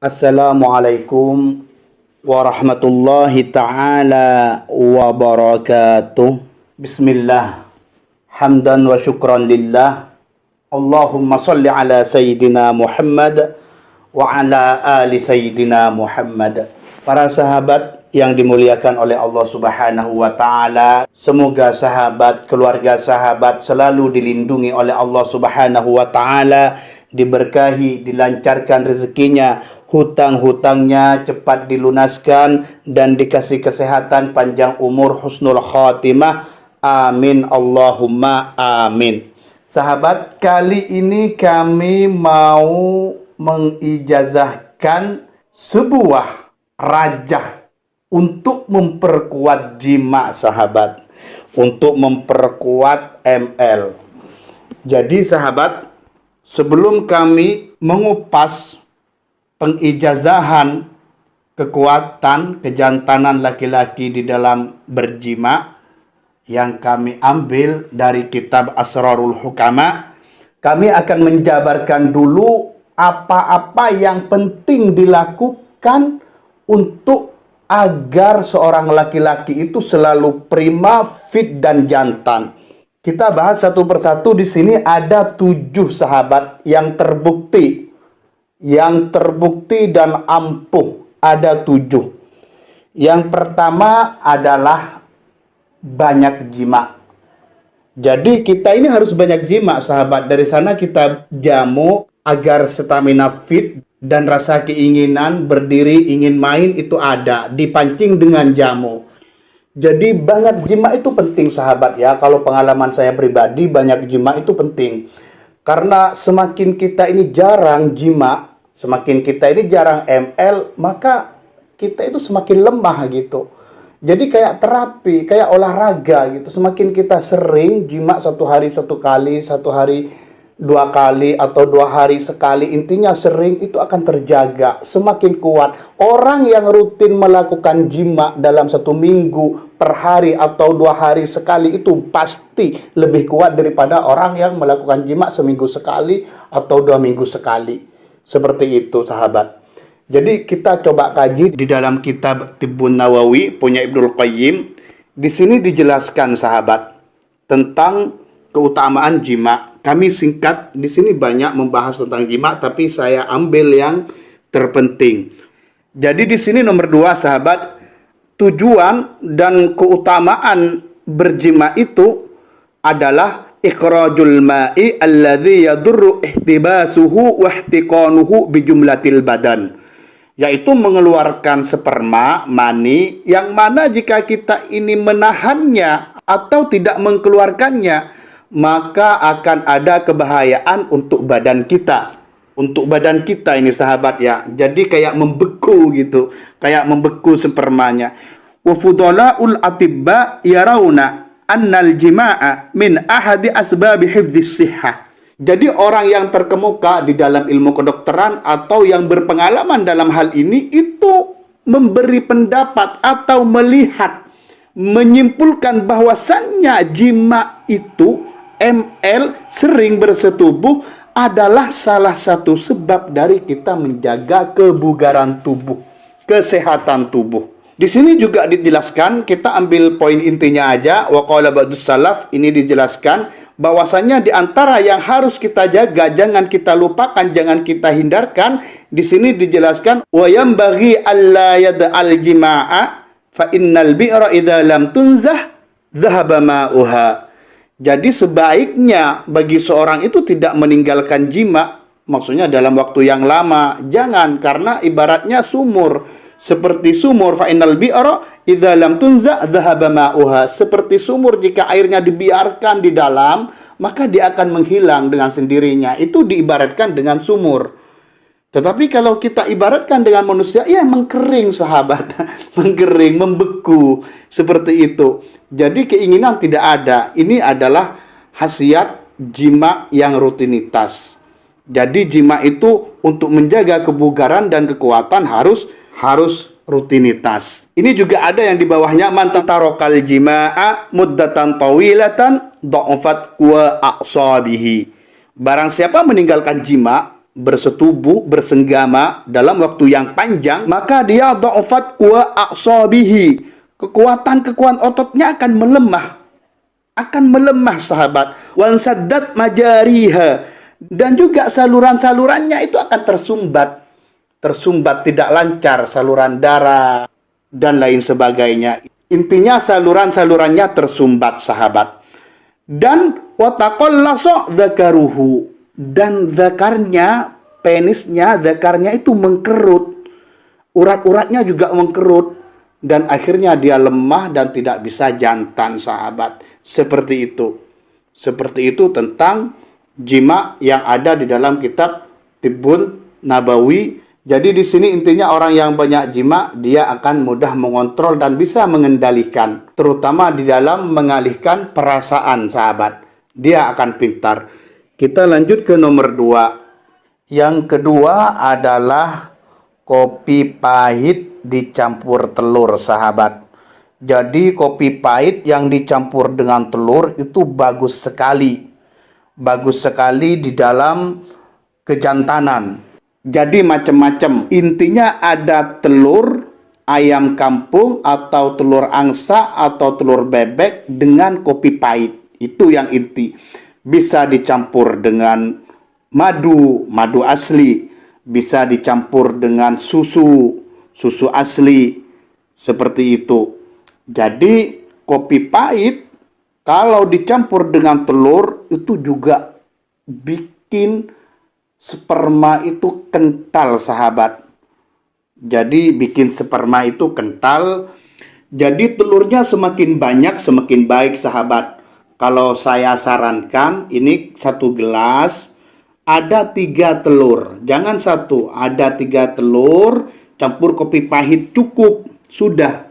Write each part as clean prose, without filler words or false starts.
Assalamualaikum warahmatullahi ta'ala wabarakatuh. Bismillah. Hamdan wa syukran lillah. Allahumma salli ala Sayyidina Muhammad wa ala ali Sayyidina Muhammad. Para sahabat yang dimuliakan oleh Allah Subhanahu wa ta'ala, semoga sahabat, keluarga sahabat selalu dilindungi oleh Allah Subhanahu wa ta'ala, diberkahi, dilancarkan rezekinya, hutang-hutangnya cepat dilunaskan, dan dikasih kesehatan, panjang umur, husnul khatimah. Amin Allahumma amin. Sahabat, kali ini kami mau mengijazahkan sebuah rajah untuk memperkuat jima, sahabat, untuk memperkuat ML. Jadi sahabat, sebelum kami mengupas pengijazahan kekuatan kejantanan laki-laki di dalam berjima yang kami ambil dari kitab Asrarul Hukama, kami akan menjabarkan dulu apa-apa yang penting dilakukan untuk agar seorang laki-laki itu selalu prima, fit, dan jantan. Kita bahas satu persatu. Di sini ada 7 sahabat yang terbukti dan ampuh. Ada 7. Yang pertama adalah banyak jima. Jadi kita ini harus banyak jima, sahabat. Dari sana kita jamu agar stamina fit dan rasa keinginan berdiri, ingin main itu ada, dipancing dengan jamu. Jadi banyak jima itu penting, sahabat ya. Kalau pengalaman saya pribadi, banyak jima itu penting. Karena semakin kita ini jarang jima, semakin kita ini jarang ML, maka kita itu semakin lemah gitu. Jadi kayak terapi, kayak olahraga gitu. Semakin kita sering jima, 1 hari 1 kali, 1 hari 2 kali, atau 2 hari sekali, intinya sering, itu akan terjaga, semakin kuat. Orang yang rutin melakukan jima dalam 1 minggu per hari atau 2 hari sekali itu pasti lebih kuat daripada orang yang melakukan jima seminggu sekali atau 2 minggu sekali. Seperti itu, sahabat. Jadi kita coba kaji di dalam kitab Tibbun Nawawi punya Ibnul Qayyim. Di sini dijelaskan, sahabat, tentang keutamaan jima. Kami singkat, di sini banyak membahas tentang jima, tapi saya ambil yang terpenting. Jadi di sini nomor 2, sahabat, tujuan dan keutamaan berjima itu adalah ikhrajul ma'i alladhi yadurru ihtibasuhu wa ihtiqanuhu bijumlatil badan, yaitu mengeluarkan sperma, mani, yang mana jika kita ini menahannya atau tidak mengeluarkannya, maka akan ada kebahayaan untuk badan kita. Untuk badan kita ini, sahabat ya. Jadi kayak membeku gitu. Kayak membeku spermanya. Wa fudalaul atibba yarawna annal jima'a min ahadi asbabi hifdzis sihhah. Jadi orang yang terkemuka di dalam ilmu kedokteran atau yang berpengalaman dalam hal ini itu memberi pendapat atau melihat, menyimpulkan bahwasannya jima itu, ML, sering bersetubuh, adalah salah satu sebab dari kita menjaga kebugaran tubuh, kesehatan tubuh. Di sini juga dijelaskan, kita ambil poin intinya aja. Wa qala ba'dus salaf, ini dijelaskan bahwasanya di antara yang harus kita jaga, jangan kita lupakan, jangan kita hindarkan. Di sini dijelaskan wa yambaghi alla yad'al jima'a fa innal bi'ra idza lam tunzah dhahaba ma'uha. Jadi sebaiknya bagi seorang itu tidak meninggalkan jima, maksudnya dalam waktu yang lama. Jangan, karena ibaratnya sumur. Seperti sumur, fa innal bi'ra idza lam tunza dhahaba ma'uha. Seperti sumur, jika airnya dibiarkan di dalam, maka dia akan menghilang dengan sendirinya. Itu diibaratkan dengan sumur. Tetapi kalau kita ibaratkan dengan manusia, ya mengkering, sahabat. Mengkering, membeku. Seperti itu. Jadi keinginan tidak ada. Ini adalah khasiat jima yang rutinitas. Jadi jima itu untuk menjaga kebugaran dan kekuatan harus rutinitas. Ini juga ada yang di bawahnya, man tatarokal jima'a muddatan tawilatan dha'ufat wa a'sabihi. Barang siapa meninggalkan jima bersetubuh, bersenggama dalam waktu yang panjang, maka dia dha'afat wa a'sabihi. Kekuatan ototnya akan melemah sahabat. Wan saddat majariha, dan juga saluran-salurannya itu akan tersumbat, tidak lancar, saluran darah dan lain sebagainya. Intinya saluran-salurannya tersumbat sahabat. Dan wataqallasa dzakaruhu, dan zakarnya, penisnya, zakarnya itu mengkerut, urat-uratnya juga mengkerut, dan akhirnya dia lemah dan tidak bisa jantan sahabat. Seperti itu tentang jima yang ada di dalam kitab Tibbul Nabawi. Jadi di sini intinya orang yang banyak jima, dia akan mudah mengontrol dan bisa mengendalikan, terutama di dalam mengalihkan perasaan sahabat. Dia akan pintar. Kita lanjut ke nomor 2. Yang kedua adalah kopi pahit dicampur telur sahabat. Jadi kopi pahit yang dicampur dengan telur itu bagus sekali. Bagus sekali di dalam kejantanan. Jadi macam-macam. Intinya ada telur ayam kampung atau telur angsa atau telur bebek dengan kopi pahit. Itu yang inti. Bisa dicampur dengan madu asli. Bisa dicampur dengan susu asli. Seperti itu. Jadi kopi pahit kalau dicampur dengan telur itu juga bikin sperma itu kental sahabat. Jadi bikin sperma itu kental. Jadi telurnya semakin banyak semakin baik sahabat. Kalau saya sarankan, ini 1 gelas ada 3 telur. Jangan 1, ada 3 telur, campur kopi pahit cukup, sudah.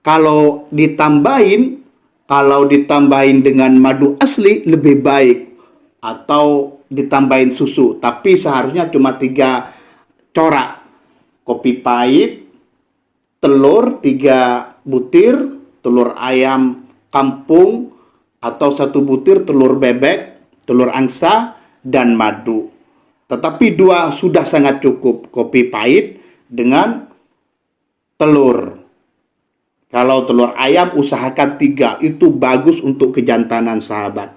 Kalau ditambahin dengan madu asli lebih baik, atau ditambahin susu, tapi seharusnya cuma 3 corak. Kopi pahit, telur 3 butir, telur ayam kampung atau 1 butir telur bebek, telur angsa, dan madu. Tetapi 2 sudah sangat cukup, kopi pahit dengan telur. Kalau telur ayam usahakan 3, itu bagus untuk kejantanan sahabat.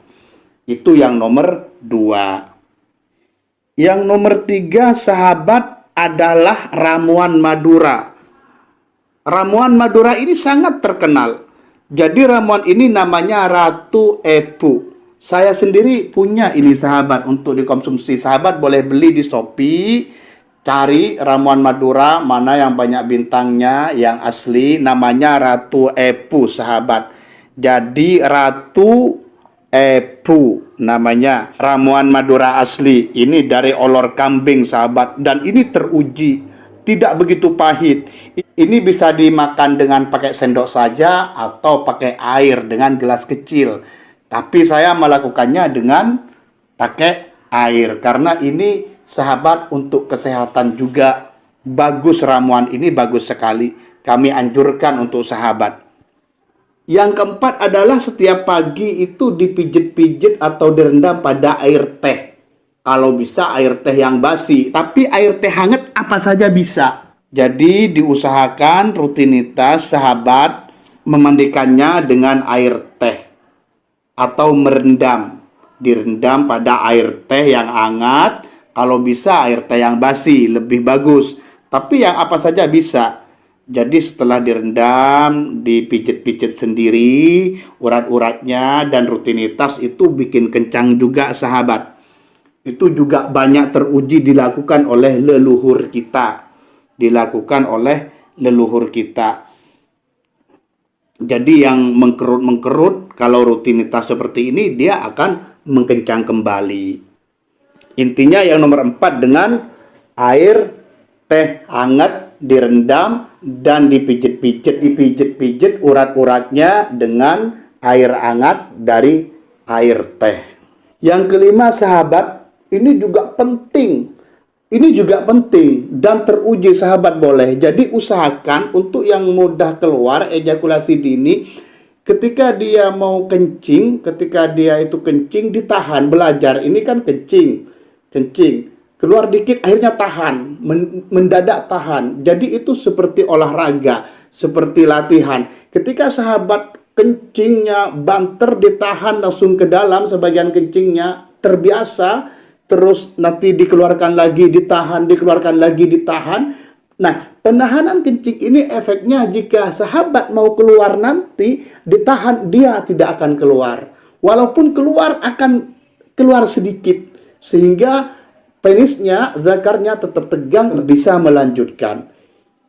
Itu yang nomor 2. Yang nomor 3 sahabat adalah ramuan Madura. Ramuan Madura ini sangat terkenal. Jadi ramuan ini namanya Ratu Epu. Saya sendiri punya ini sahabat untuk dikonsumsi. Sahabat boleh beli di Shopee. Cari ramuan Madura mana yang banyak bintangnya, yang asli, namanya Ratu Epu sahabat. Jadi Ratu Epu namanya, ramuan Madura asli. Ini dari olor kambing sahabat, dan ini teruji tidak begitu pahit. Ini bisa dimakan dengan pakai sendok saja atau pakai air dengan gelas kecil. Tapi saya melakukannya dengan pakai air karena ini sahabat untuk kesehatan juga bagus. Ramuan ini bagus sekali, kami anjurkan untuk sahabat. Yang keempat adalah setiap pagi itu dipijit-pijit atau direndam pada air teh. Kalau bisa air teh yang basi, tapi air teh hangat apa saja bisa. Jadi diusahakan rutinitas sahabat memandikannya dengan air teh atau direndam pada air teh yang hangat. Kalau bisa air teh yang basi lebih bagus, tapi yang apa saja bisa. Jadi setelah direndam, dipijit-pijit sendiri urat-uratnya, dan rutinitas itu bikin kencang juga sahabat. Itu juga banyak teruji dilakukan oleh leluhur kita. Jadi yang mengkerut-mengkerut, kalau rutinitas seperti ini dia akan mengkencang kembali. Intinya yang nomor 4 dengan air teh hangat direndam dan dipijit-pijit urat-uratnya dengan air hangat dari air teh. Yang kelima sahabat, ini juga penting dan teruji sahabat boleh. Jadi usahakan untuk yang mudah keluar ejakulasi dini, ketika dia mau kencing, ketika dia itu kencing ditahan, belajar ini kan kencing. keluar dikit akhirnya tahan, mendadak tahan. Jadi itu seperti olahraga, seperti latihan. Ketika sahabat kencingnya banter ditahan langsung ke dalam, sebagian kencingnya terbiasa, terus nanti dikeluarkan lagi, ditahan, dikeluarkan lagi, ditahan. Nah, penahanan kencing ini efeknya jika sahabat mau keluar nanti ditahan, dia tidak akan keluar. Walaupun keluar akan keluar sedikit, sehingga penisnya, zakarnya tetap tegang, bisa melanjutkan.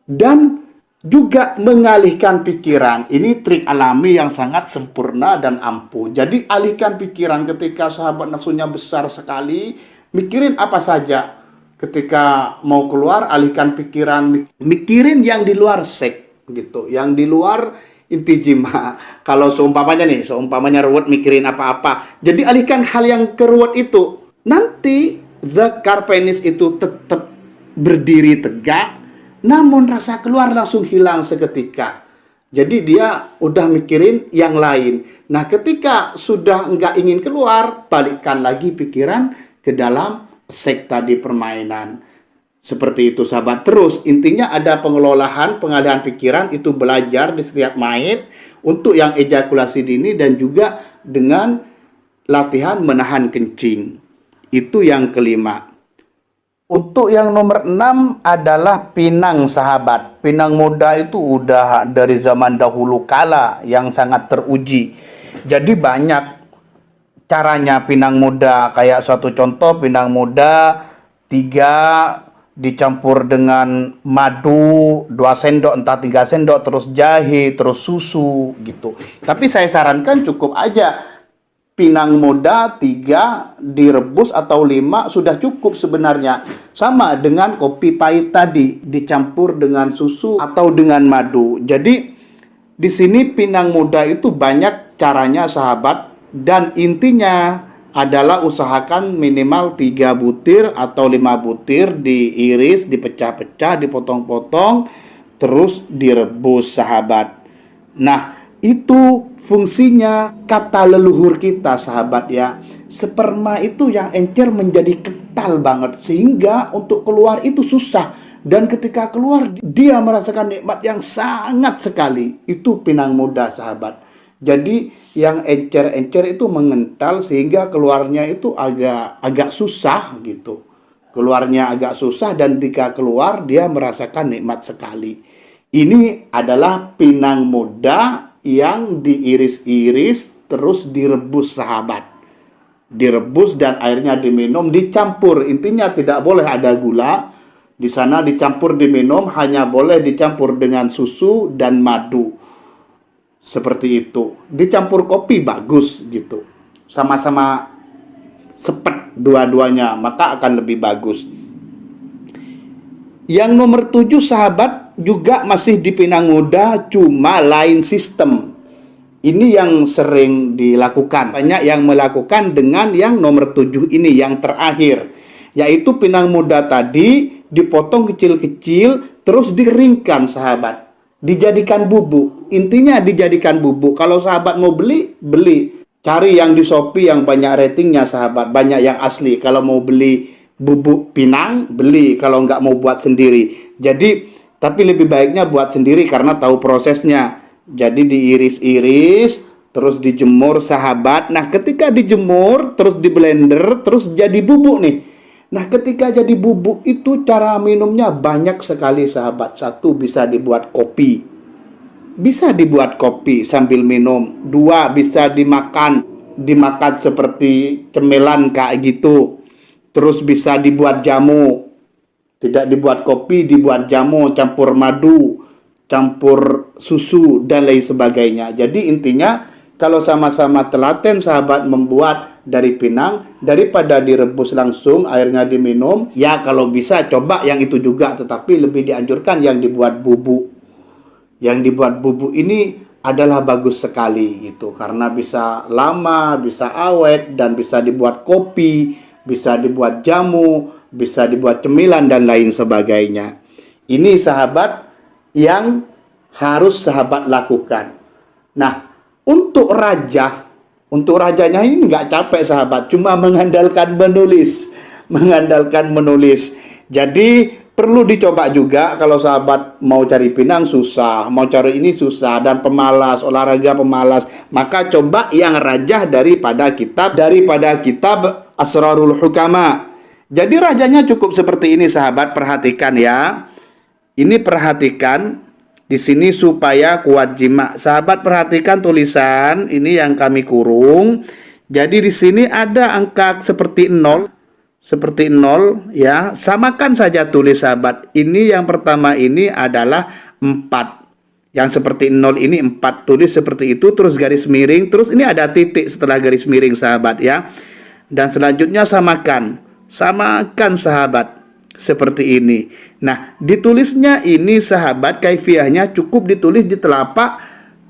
Dan juga mengalihkan pikiran. Ini trik alami yang sangat sempurna dan ampuh. Jadi alihkan pikiran ketika sahabat nafsunya besar sekali, mikirin apa saja. Ketika mau keluar, alihkan pikiran, mikirin yang di luar seks gitu, yang di luar inti jima. Kalau seumpamanya ruwet mikirin apa-apa. Jadi alihkan hal yang keruwet itu. Nanti zakar penis itu tetap berdiri tegak, namun rasa keluar langsung hilang seketika. Jadi dia udah mikirin yang lain. Nah, ketika sudah nggak ingin keluar, balikkan lagi pikiran ke dalam seks tadi, permainan. Seperti itu sahabat. Terus intinya ada pengelolaan, pengalihan pikiran, itu belajar di setiap main untuk yang ejakulasi dini dan juga dengan latihan menahan kencing. Itu yang kelima. Untuk yang nomor 6 adalah pinang sahabat. Pinang muda itu udah dari zaman dahulu kala yang sangat teruji. Jadi banyak caranya pinang muda. Kayak suatu contoh, pinang muda 3 dicampur dengan madu 2 sendok, entah 3 sendok, terus jahe, terus susu gitu. Tapi saya sarankan cukup aja pinang muda 3 direbus atau 5 sudah cukup sebenarnya. Sama dengan kopi pahit tadi, dicampur dengan susu atau dengan madu. Jadi di sini pinang muda itu banyak caranya sahabat, dan intinya adalah usahakan minimal 3 butir atau 5 butir, diiris, dipecah-pecah, dipotong-potong, terus direbus sahabat. Nah, itu fungsinya kata leluhur kita sahabat ya. Sperma itu yang encer menjadi kental banget, sehingga untuk keluar itu susah. Dan ketika keluar dia merasakan nikmat yang sangat sekali. Itu pinang muda sahabat. Jadi yang encer-encer itu mengental sehingga keluarnya itu agak susah gitu. Keluarnya agak susah, dan ketika keluar dia merasakan nikmat sekali. Ini adalah pinang muda yang diiris-iris terus direbus sahabat. Direbus dan airnya diminum, dicampur. Intinya tidak boleh ada gula. Di sana dicampur diminum, hanya boleh dicampur dengan susu dan madu. Seperti itu. Dicampur kopi bagus gitu. Sama-sama sepet dua-duanya, maka akan lebih bagus. Yang nomor 7 sahabat juga masih di pinang muda, cuma lain sistem. Ini yang sering dilakukan. Banyak yang melakukan dengan yang nomor 7 ini, yang terakhir. Yaitu pinang muda tadi dipotong kecil-kecil, terus dikeringkan sahabat. Dijadikan bubuk. Intinya dijadikan bubuk. Kalau sahabat mau beli, beli. Cari yang di Shopee yang banyak ratingnya sahabat. Banyak yang asli. Kalau mau beli bubuk pinang, beli. Kalau nggak mau buat sendiri. Jadi, tapi lebih baiknya buat sendiri karena tahu prosesnya. Jadi diiris-iris, terus dijemur sahabat. Nah, ketika dijemur, terus di blender, terus jadi bubuk nih. Nah, ketika jadi bubuk itu cara minumnya banyak sekali sahabat. 1, bisa dibuat kopi. Bisa dibuat kopi sambil minum. 2, bisa dimakan. Dimakan seperti cemilan kayak gitu. Terus bisa dibuat jamu. Tidak dibuat kopi, dibuat jamu, campur madu, campur susu, dan lain sebagainya. Jadi intinya, kalau sama-sama telaten sahabat membuat dari pinang, daripada direbus langsung airnya diminum, ya kalau bisa coba yang itu juga, tetapi lebih dianjurkan yang dibuat bubuk. Yang dibuat bubuk ini adalah bagus sekali gitu, karena bisa lama, bisa awet, dan bisa dibuat kopi, bisa dibuat jamu, bisa dibuat cemilan, dan lain sebagainya. Ini sahabat yang harus sahabat lakukan. Nah, untuk rajanya ini nggak capek sahabat, cuma mengandalkan menulis. mengandalkan menulis. Jadi perlu dicoba juga kalau sahabat mau cari pinang susah, mau cari ini susah, dan pemalas, olahraga pemalas, maka coba yang rajah daripada kitab Asrarul Hukama. Jadi rajanya cukup seperti ini sahabat, perhatikan ya. Ini perhatikan di sini supaya kuat jima. Sahabat perhatikan tulisan ini yang kami kurung. Jadi di sini ada angka seperti 0 ya, samakan saja tulis sahabat. Ini yang pertama ini adalah 4. Yang seperti 0 ini 4, tulis seperti itu, terus garis miring, terus ini ada titik setelah garis miring sahabat ya. Dan selanjutnya samakan sahabat seperti ini. Nah, ditulisnya ini sahabat kaifiahnya cukup ditulis di telapak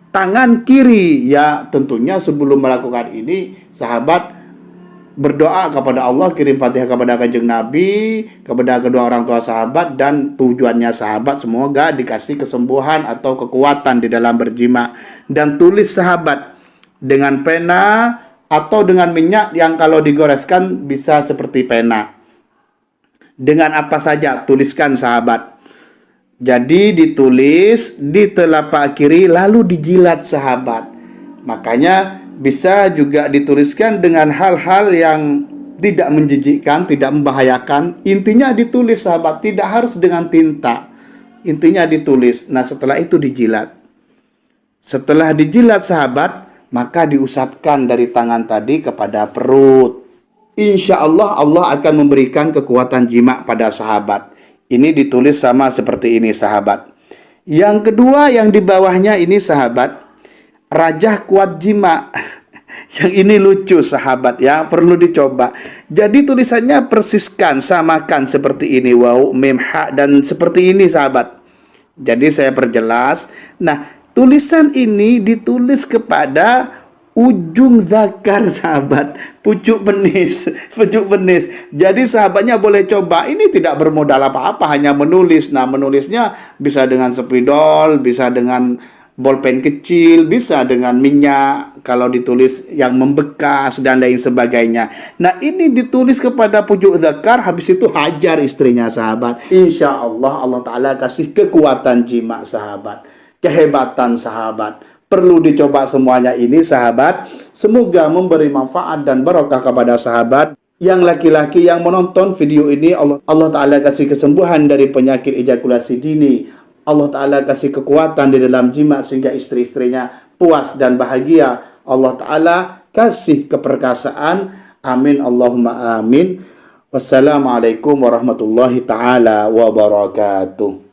tangan kiri ya. Tentunya sebelum melakukan ini sahabat berdoa kepada Allah, kirim Fatihah kepada Kanjeng Nabi, kepada kedua orang tua sahabat, dan tujuannya sahabat semoga dikasih kesembuhan atau kekuatan di dalam berjima. Dan tulis sahabat dengan pena atau dengan minyak yang kalau digoreskan bisa seperti pena. Dengan apa saja tuliskan sahabat. Jadi ditulis di telapak kiri lalu dijilat sahabat. Makanya bisa juga dituliskan dengan hal-hal yang tidak menjijikkan, tidak membahayakan. Intinya ditulis sahabat, tidak harus dengan tinta. Intinya ditulis. Nah, setelah itu dijilat. Setelah dijilat sahabat, maka diusapkan dari tangan tadi kepada perut. Insya Allah Allah akan memberikan kekuatan jima pada sahabat. Ini ditulis sama seperti ini sahabat. Yang kedua yang di bawahnya ini sahabat, rajah kuat jima. Yang ini lucu sahabat ya, perlu dicoba. Jadi tulisannya persiskan, samakan seperti ini, waw, mim, ha, dan seperti ini sahabat. Jadi saya perjelas. Nah, tulisan ini ditulis kepada ujung zakar sahabat, pucuk penis. Jadi sahabatnya boleh coba. Ini tidak bermodal apa-apa, hanya menulis. Nah, menulisnya bisa dengan spidol, bisa dengan bolpen kecil, bisa dengan minyak kalau ditulis yang membekas dan lain sebagainya. Nah, ini ditulis kepada pucuk zakar, habis itu hajar istrinya sahabat. Insya Allah Allah Ta'ala kasih kekuatan jima sahabat, kehebatan sahabat. Perlu dicoba semuanya ini sahabat. Semoga memberi manfaat dan barokah kepada sahabat. Yang laki-laki yang menonton video ini, Allah Ta'ala kasih kesembuhan dari penyakit ejakulasi dini. Allah Ta'ala kasih kekuatan di dalam jima sehingga istri-istrinya puas dan bahagia. Allah Ta'ala kasih keperkasaan. Amin Allahumma amin. Wassalamualaikum warahmatullahi ta'ala wabarakatuh.